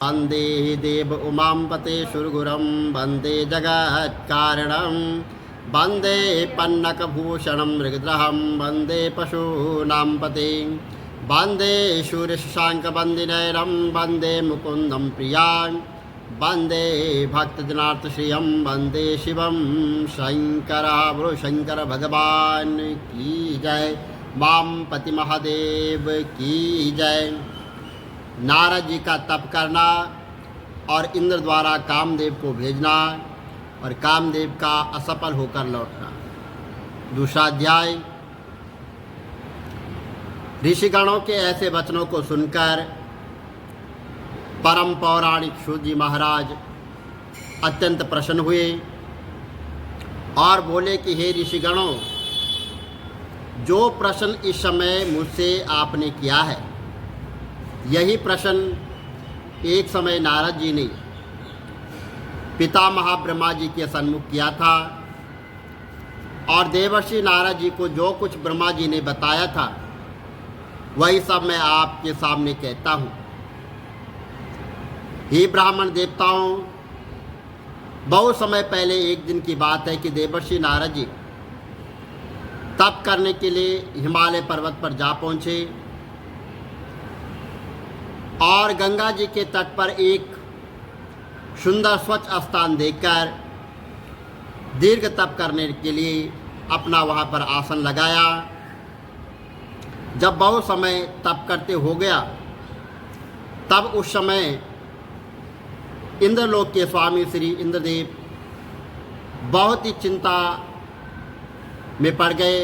वन्दे देव उमांपते सुरगुरं वन्दे जगत्कारणं वन्दे पन्नकभूषणं मृगद्रहं वन्दे पशूनां पतिं वन्दे सूर्यशशाङ्कवन्दिनयनं वन्दे मुकुन्दं प्रियां वन्दे भक्तजनार्तश्रियं वन्दे शिवं शङ्करः बोलो शंकर भगवान की जय। वामपति महादेव की जय। नारद जी का तप करना और इंद्र द्वारा कामदेव को भेजना और कामदेव का असफल होकर लौटना। दूसरा अध्याय। ऋषिगणों के ऐसे वचनों को सुनकर परम पौराणिक सूत जी महाराज अत्यंत प्रसन्न हुए और बोले कि हे ऋषिगणों, जो प्रश्न इस समय मुझसे आपने किया है, यही प्रश्न एक समय नारद जी ने पितामह ब्रह्मा जी के सन्मुख किया था और देवर्षि नारद जी को जो कुछ ब्रह्मा जी ने बताया था वही सब मैं आपके सामने कहता हूँ। हे ब्राह्मण देवताओं, बहुत समय पहले एक दिन की बात है कि देवर्षि नारद जी तप करने के लिए हिमालय पर्वत पर जा पहुँचे और गंगा जी के तट पर एक सुंदर स्वच्छ स्थान देखकर दीर्घ तप करने के लिए अपना वहाँ पर आसन लगाया। जब बहुत समय तप करते हो गया, तब उस समय इंद्रलोक के स्वामी श्री इंद्रदेव बहुत ही चिंता में पड़ गए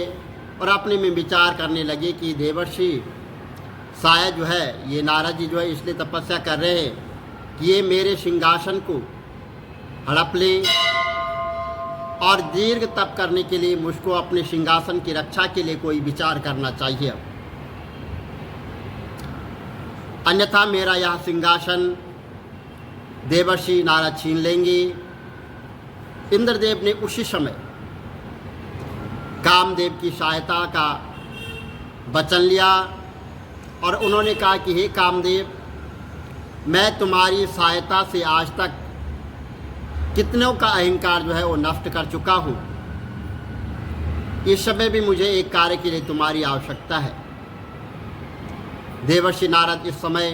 और अपने में विचार करने लगे कि देवर्षि शायद जो है ये नारद जी जो है इसलिए तपस्या कर रहे हैं कि ये मेरे सिंहासन को हड़प लें और दीर्घ तप करने के लिए मुझको अपने सिंहासन की रक्षा के लिए कोई विचार करना चाहिए, अन्यथा मेरा यह सिंहासन देवर्षि नारद छीन लेंगे। इंद्रदेव ने उसी समय कामदेव की सहायता का वचन लिया और उन्होंने कहा कि हे कामदेव, मैं तुम्हारी सहायता से आज तक कितनों का अहंकार जो है वो नष्ट कर चुका हूँ। इस समय भी मुझे एक कार्य के लिए तुम्हारी आवश्यकता है। देवर्षि नारद इस समय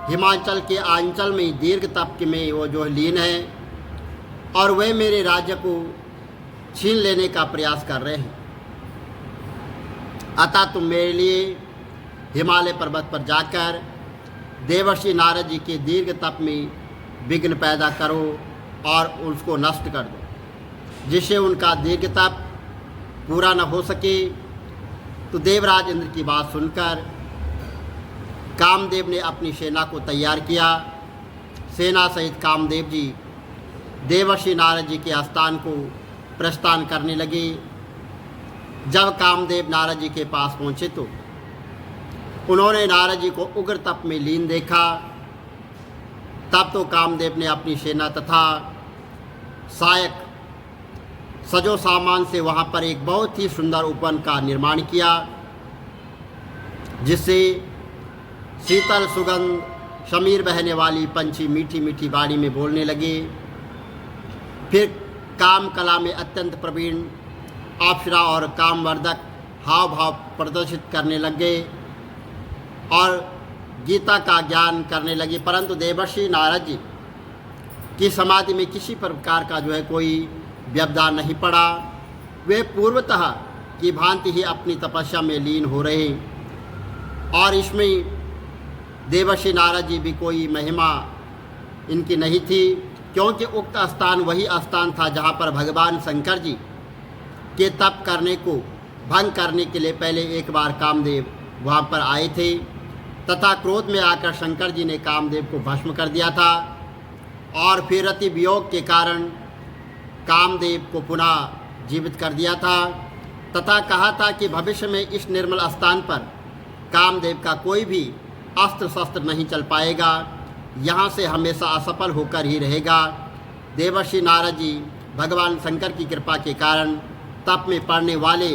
हिमाचल के आंचल में दीर्घ तप में वो जो लीन है और वे मेरे राज्य को छीन लेने का प्रयास कर रहे हैं। अतः तुम मेरे लिए हिमालय पर्वत पर जाकर देवर्षि नारद जी के दीर्घ तप में विघ्न पैदा करो और उसको नष्ट कर दो, जिससे उनका दीर्घ तप पूरा न हो सके। तो देवराज इंद्र की बात सुनकर कामदेव ने अपनी सेना को तैयार किया। सेना सहित कामदेव जी देवर्षि नारद जी के आस्थान को प्रस्थान करने लगे। जब कामदेव नारद जी के पास पहुँचे तो उन्होंने नारद जी को उग्र तप में लीन देखा। तब तो कामदेव ने अपनी सेना तथा सहायक सजो सामान से वहाँ पर एक बहुत ही सुंदर उपवन का निर्माण किया, जिससे शीतल सुगंध समीर बहने वाली पंछी मीठी मीठी वाणी में बोलने लगे। फिर काम कला में अत्यंत प्रवीण अप्सरा और कामवर्धक हाव भाव प्रदर्शित करने लगे और गीता का ज्ञान करने लगे। परंतु देवर्षि नारद जी की समाधि में किसी प्रकार का जो है कोई व्यवधान नहीं पड़ा। वे पूर्वतः की भांति ही अपनी तपस्या में लीन हो रहे और इसमें देवर्षि नारद जी भी कोई महिमा इनकी नहीं थी, क्योंकि उक्त स्थान वही स्थान था जहाँ पर भगवान शंकर जी के तप करने को भंग करने के लिए पहले एक बार कामदेव वहाँ पर आए थे तथा क्रोध में आकर शंकर जी ने कामदेव को भस्म कर दिया था और फिर रति वियोग के कारण कामदेव को पुनः जीवित कर दिया था तथा कहा था कि भविष्य में इस निर्मल स्थान पर कामदेव का कोई भी अस्त्र शस्त्र नहीं चल पाएगा, यहाँ से हमेशा असफल होकर ही रहेगा। देवर्षि नारद जी भगवान शंकर की कृपा के कारण तप में पड़ने वाले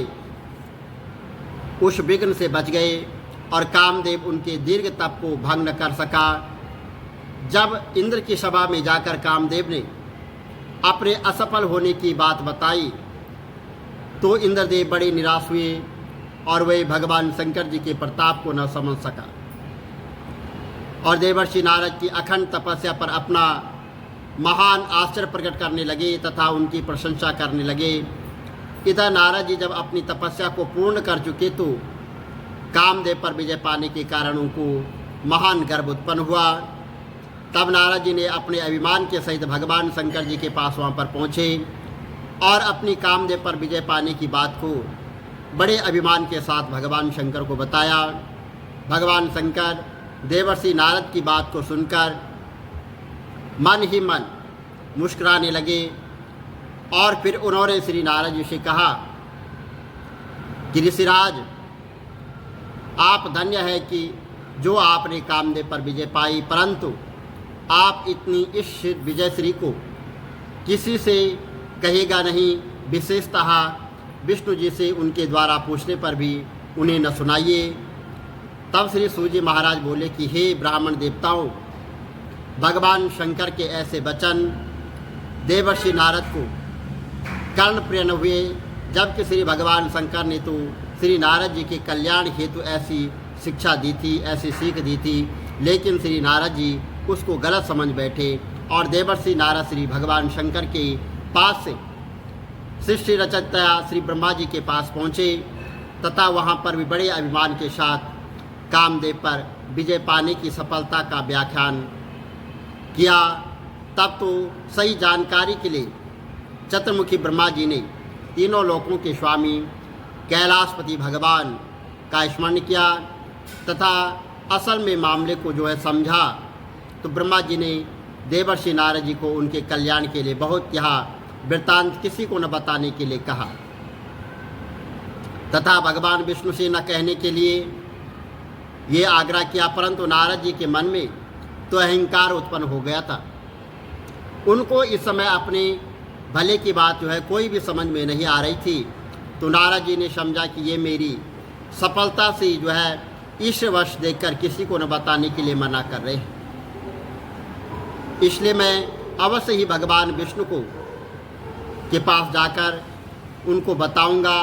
उस विघ्न से बच गए और कामदेव उनके दीर्घ तप को भंग न कर सका। जब इंद्र की सभा में जाकर कामदेव ने अपने असफल होने की बात बताई तो इंद्रदेव बड़े निराश हुए और वे भगवान शंकर जी के प्रताप को न समझ सका और देवर्षि नारद की अखंड तपस्या पर अपना महान आश्चर्य प्रकट करने लगे तथा उनकी प्रशंसा करने लगे। इधर नारद जी जब अपनी तपस्या को पूर्ण कर चुके तो कामदेव पर विजय पाने के कारण उनको महान गर्व उत्पन्न हुआ। तब नारद जी ने अपने अभिमान के सहित भगवान शंकर जी के पास वहाँ पर पहुँचे और अपनी कामदेव पर विजय पाने की बात को बड़े अभिमान के साथ भगवान शंकर को बताया। भगवान शंकर देवर्षि नारद की बात को सुनकर मन ही मन मुस्कुराने लगे और फिर उन्होंने श्री नारद जी से कहा कि ऋषिराज, आप धन्य है कि जो आपने कामदेव पर विजय पाई, परंतु आप इतनी इस विजयश्री को किसी से कहेगा नहीं, विशेषतः विष्णु जी से उनके द्वारा पूछने पर भी उन्हें न सुनाइए। तब श्री सूर्य महाराज बोले कि हे ब्राह्मण देवताओं, भगवान शंकर के ऐसे वचन देवर्षि नारद को कर्णप्रिय हुए, जबकि श्री भगवान शंकर ने तो श्री नारद जी के कल्याण हेतु ऐसी शिक्षा दी थी, ऐसी सीख दी थी, लेकिन श्री नारद जी उसको गलत समझ बैठे और देवर्षि नारद श्री भगवान शंकर के पास से सृष्टि रचयिता श्री ब्रह्मा जी के पास पहुँचे तथा वहाँ पर भी बड़े अभिमान के साथ कामदेव पर विजय पाने की सफलता का व्याख्यान किया। तब तो सही जानकारी के लिए चतुर्मुखी ब्रह्मा जी ने तीनों लोकों के स्वामी कैलाशपति भगवान का स्मरण किया तथा असल में मामले को जो है समझा तो ब्रह्मा जी ने देवर्षि नारद जी को उनके कल्याण के लिए बहुत यह वृत्तांत किसी को न बताने के लिए कहा तथा भगवान विष्णु से न कहने के लिए ये आग्रह किया, परंतु नारद जी के मन में तो अहंकार उत्पन्न हो गया था। उनको इस समय अपने भले की बात जो है कोई भी समझ में नहीं आ रही थी, तो नारद जी ने समझा कि ये मेरी सफलता से जो है ईश्वरवश देखकर किसी को न बताने के लिए मना कर रहे हैं, इसलिए मैं अवश्य ही भगवान विष्णु को के पास जाकर उनको बताऊंगा।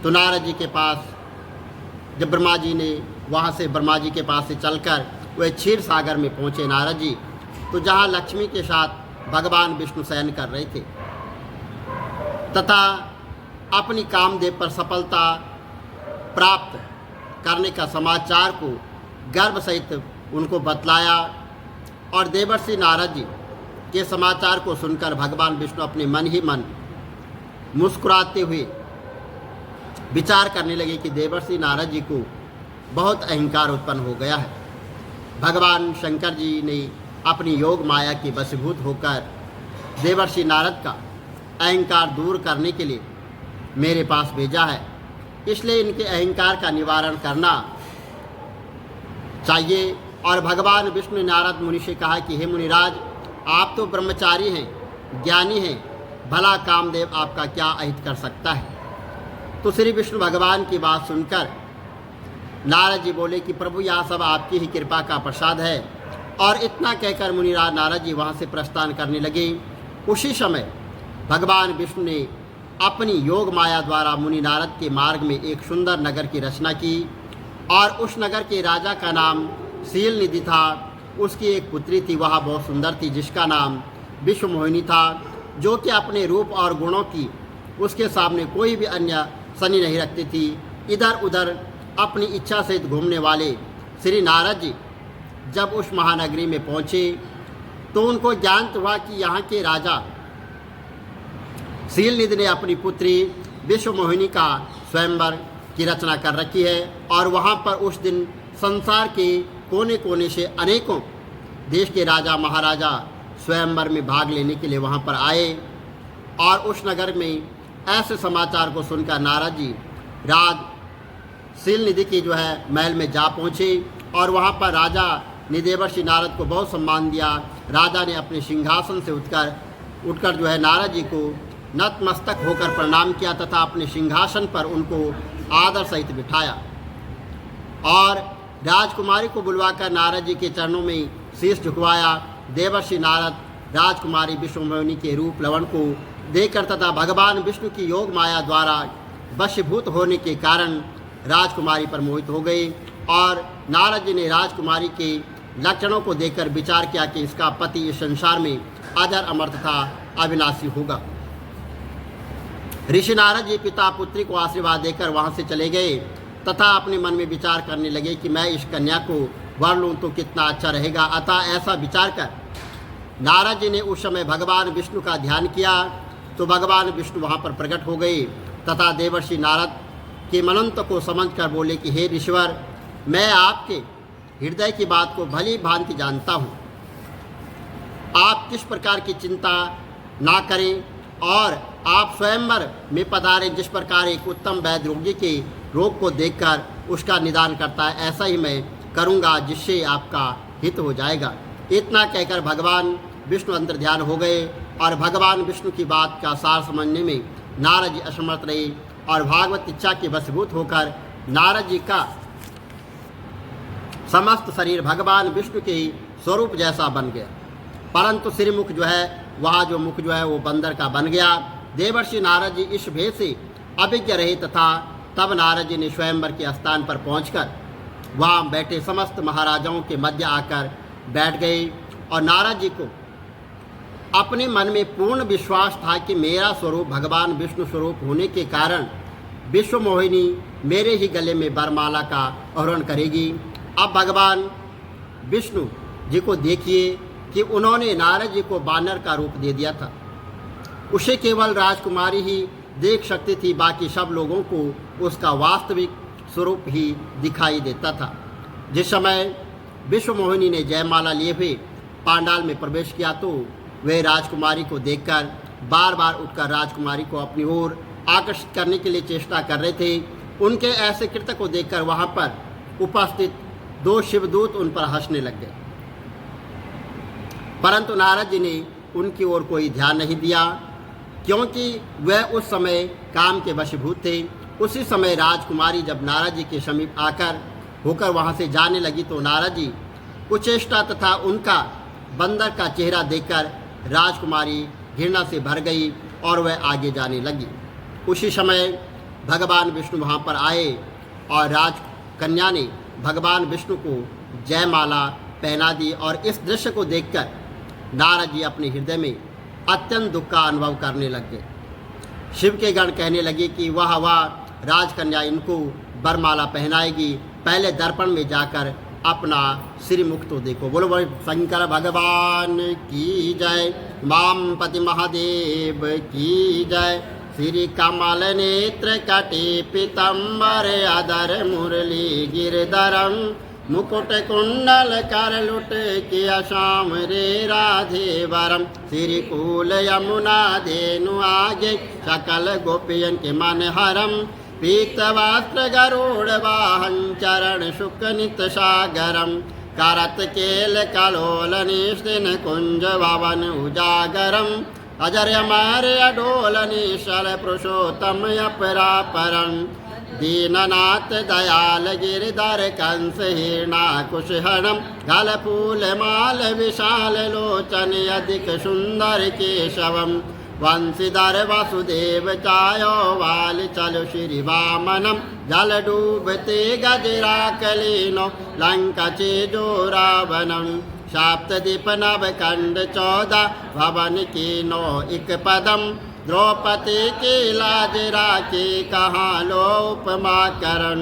तो नारद जी के पास जब ब्रह्मा जी ने वहाँ से ब्रह्मा जी के पास से चलकर वह क्षीर सागर में पहुँचे नारद जी, तो जहाँ लक्ष्मी के साथ भगवान विष्णु शयन कर रहे थे तथा अपनी कामदेव पर सफलता प्राप्त करने का समाचार को गर्व सहित उनको बतलाया और देवर्षि नारद जी के समाचार को सुनकर भगवान विष्णु अपने मन ही मन मुस्कुराते हुए विचार करने लगे कि देवर्षि नारद जी को बहुत अहंकार उत्पन्न हो गया है। भगवान शंकर जी ने अपनी योग माया के वशीभूत होकर देवर्षि नारद का अहंकार दूर करने के लिए मेरे पास भेजा है, इसलिए इनके अहंकार का निवारण करना चाहिए। और भगवान विष्णु ने नारद मुनि से कहा कि हे मुनिराज, आप तो ब्रह्मचारी हैं, ज्ञानी हैं, भला कामदेव आपका क्या अहित कर सकता है। तो श्री विष्णु भगवान की बात सुनकर नारद जी बोले कि प्रभु यह सब आपकी ही कृपा का प्रसाद है। और इतना कहकर मुनिराज नारद जी वहाँ से प्रस्थान करने लगे। उसी समय भगवान विष्णु ने अपनी योग माया द्वारा मुनि नारद के मार्ग में एक सुंदर नगर की रचना की और उस नगर के राजा का नाम शील निधि था। उसकी एक पुत्री थी, वह बहुत सुंदर थी, जिसका नाम विश्वमोहिनी था, जो कि अपने रूप और गुणों की उसके सामने कोई भी अन्य सनी नहीं रखती थी। इधर उधर अपनी इच्छा से घूमने वाले श्री नारद जी जब उस महानगरी में पहुँचे तो उनको ज्ञान हुआ कि यहाँ के राजा शीलनिधि ने अपनी पुत्री विश्वमोहिनी का स्वयंवर की रचना कर रखी है और वहाँ पर उस दिन संसार के कोने कोने से अनेकों देश के राजा महाराजा स्वयंवर में भाग लेने के लिए वहाँ पर आए। और उस नगर में ऐसे समाचार को सुनकर नारद जी राज शीलनिधि की जो है महल में जा पहुँचे और वहाँ पर राजा ने देवर्षि नारद को बहुत सम्मान दिया। राजा ने अपने सिंहासन से उठकर जो है नारद जी को नतमस्तक होकर प्रणाम किया तथा अपने सिंहासन पर उनको आदर सहित बिठाया और राजकुमारी को बुलवाकर नारद जी के चरणों में शीश झुकवाया। देवर्षि नारद राजकुमारी विश्वमोहिनी के रूप लवण को देखकर तथा भगवान विष्णु की योग माया द्वारा वशीभूत होने के कारण राजकुमारी पर मोहित हो गए और नारद जी ने राजकुमारी के लक्षणों को देखकर विचार किया कि इसका पति इस संसार में अजर अमर तथा अविनाशी होगा। ऋषि नारद जी पिता पुत्री को आशीर्वाद देकर वहां से चले गए तथा अपने मन में विचार करने लगे कि मैं इस कन्या को वर लूँ तो कितना अच्छा रहेगा। अतः ऐसा विचार कर नारद जी ने उस समय भगवान विष्णु का ध्यान किया तो भगवान विष्णु वहाँ पर प्रकट हो गए तथा देवर्षि नारद के मनंत को समझकर बोले कि हे ऋषिवर, मैं आपके हृदय की बात को भली भांति जानता हूँ। आप किस प्रकार की चिंता ना करें और आप स्वयंवर में पधारें। जिस प्रकार एक उत्तम वैद्य रोगी के रोग को देखकर उसका निदान करता है, ऐसा ही मैं करूँगा जिससे आपका हित हो जाएगा। इतना कहकर भगवान विष्णु अंतर्ध्यान हो गए और भगवान विष्णु की बात का सार समझने में नारद जी असमर्थ रहे और भागवत इच्छा के वशीभूत होकर नारद जी का समस्त शरीर भगवान विष्णु के स्वरूप जैसा बन गया, परंतु श्रीमुख जो है वहाँ जो मुख जो है वो बंदर का बन गया। देवर्षि नारद जी इस भेद से अभिज्ञ रहे तथा तब नारद जी ने स्वयंवर के स्थान पर पहुंचकर वहाँ बैठे समस्त महाराजाओं के मध्य आकर बैठ गए और नारद जी को अपने मन में पूर्ण विश्वास था कि मेरा स्वरूप भगवान विष्णु स्वरूप होने के कारण विश्वमोहिनी मेरे ही गले में वरमाला का आहरण करेगी। अब भगवान विष्णु जी को देखिए कि उन्होंने नारद जी को बानर का रूप दे दिया था। उसे केवल राजकुमारी ही देख सकती थी, बाकी सब लोगों को उसका वास्तविक स्वरूप ही दिखाई देता था। जिस समय विश्वमोहिनी ने जयमाला लिए हुए पांडाल में प्रवेश किया तो वे राजकुमारी को देखकर बार बार उठकर राजकुमारी को अपनी ओर आकर्षित करने के लिए चेष्टा कर रहे थे। उनके ऐसे कृत्य को देखकर वहां पर उपस्थित दो शिवदूत उन पर हंसने लग गए, परंतु नारद जी ने उनकी ओर कोई ध्यान नहीं दिया क्योंकि वह उस समय काम के वशीभूत थे। उसी समय राजकुमारी जब नारद जी के समीप आकर होकर वहां से जाने लगी तो नारद जी कुचेष्टा तथा उनका बंदर का चेहरा देखकर राजकुमारी घृणा से भर गई और वह आगे जाने लगी। उसी समय भगवान विष्णु वहाँ पर आए और राजकन्या ने भगवान विष्णु को जयमाला पहना दी और इस दृश्य को देखकर नारद जी अपने हृदय में अत्यंत दुख का अनुभव करने लग गए। शिव के गण कहने लगे कि वाह वाह, राजकन्या इनको वरमाला पहनाएगी, पहले दर्पण में जाकर अपना श्रीमुख तो देखो। बोलो बोलो शंकर भगवान की जय, वामपति महादेव की जय। श्री कमल नेत्र कटे पीतम्बर अधर मुरली गिरधरम, मुकुट कुंडल कर लुट किया श्याम रे राधे वरम। श्री कूल यमुना धेनु आगे सकल गोपियन के मन हरम, पीतवस्त्र गरुड़ वाहन चरण शुक नित सागरम, करत केल कलोल निस्तिन कुंज भवन उजागरम, अजर अमर अडोल निशल पुरुषोत्तम अपरापरम। दीननाथ दयाल गिरधर कंस हिरणाकुशहरम, गल फूल माल विशाल लोचन अधिक सुंदर केशवम। वंशीधर वसुदेव चायो वाल चलो श्री वामनम, जल डूबते गजरा कलीनो लंका चेजो रावणम। सप्तदीप नव खंड 14 भवन कीनो एक पदम, द्रौपदी की लाज राखी कहाँ लो उपमा करण।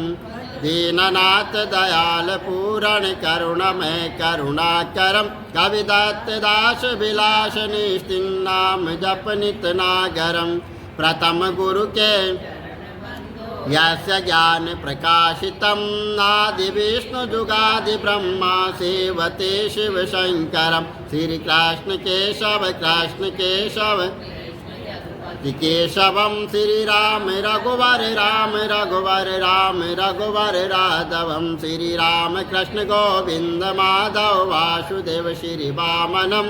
दीननाथ दयाल पूरण करुणमय करुणा करम, कविदत्त दास विलास निस्तिन नाम जप नित नागरम। प्रथम गुरु के यस्य ज्ञान प्रकाशितम, आदि विष्णु जुगादि ब्रह्मा सेवते शिव शंकरम। श्री कृष्ण केशव कृष्ण केशव केशवम, श्री राम रघुवर राम रघुवर राम रघुवर राघवम। श्री राम कृष्ण गोविंद माधव वासुदेव श्री वामनम,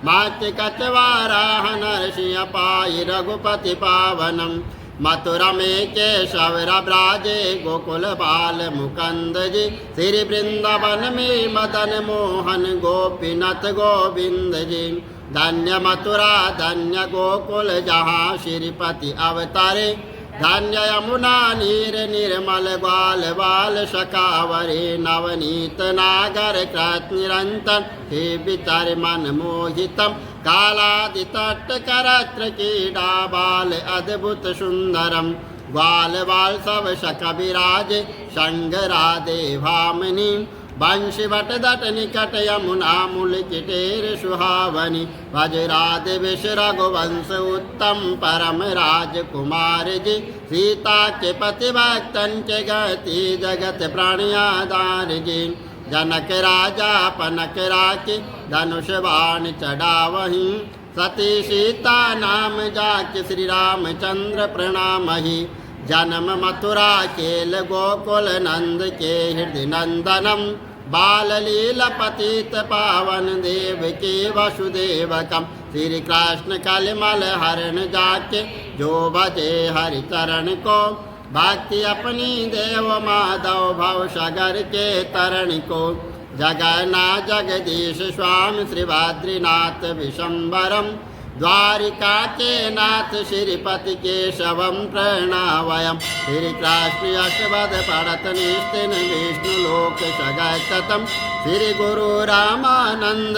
मात्य कचवाराह नरसिंह पाई रघुपति पावनम। मथुरा में केशव ब्राजे गोकुल बाल मुकंद जी, श्री वृंदावन में मदन मोहन गोपीनाथ गोविंद जी। धन्य मथुरा धन्य गोकुल जहाँ श्रीपति अवतारे, धन्य यमुना नीर निर्मल ग्वाल बाल शकावरे, नवनीत नागर कृत निरंतर हे विचार मन मोहितम, कालादि तट करत्र क्रीडा बाल अद्भुत सुंदरम, ग्वाल बाल सब शक विराज संग राधे भामिनी, बंशी बट दट निकट यमुना मूल किटेर सुहावनी, भज राधे विष रघुवंश उत्तम परम राजकुमार जी, सीता के पति भक्तन के गति जगत प्राणी आधार जी। जनक राजा पनक राखी धनुष बाण चढ़ावही, सती सीता नाम जाके श्री रामचंद्र प्रणामहि, जन्म मथुरा केल गोकुल नंद के हृदय नंदनम, बाल लीला पतित पावन देव के वसुदेवकम, श्री कृष्ण कलिमल हरण जाके जो भजे हरि चरण को, भक्ति अपनी देव माधव भव सागर के तरण को, जगन्ना जगदीश स्वामी श्री बद्रीनाथ विशंबरम, द्वारिका के नाथ श्रीपति केशवम प्रणावयम, श्री कृष्ण अष्टपद पढ़त निस्तिन विष्णु लोक सगतम, श्री गुरु रामानंद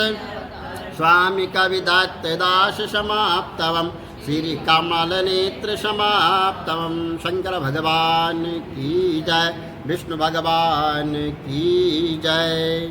स्वामी कविदत्त दास समाप्तवम, श्री कमल नेत्र समाप्तवम। शंकर भगवान की जय, विष्णु भगवान की जय।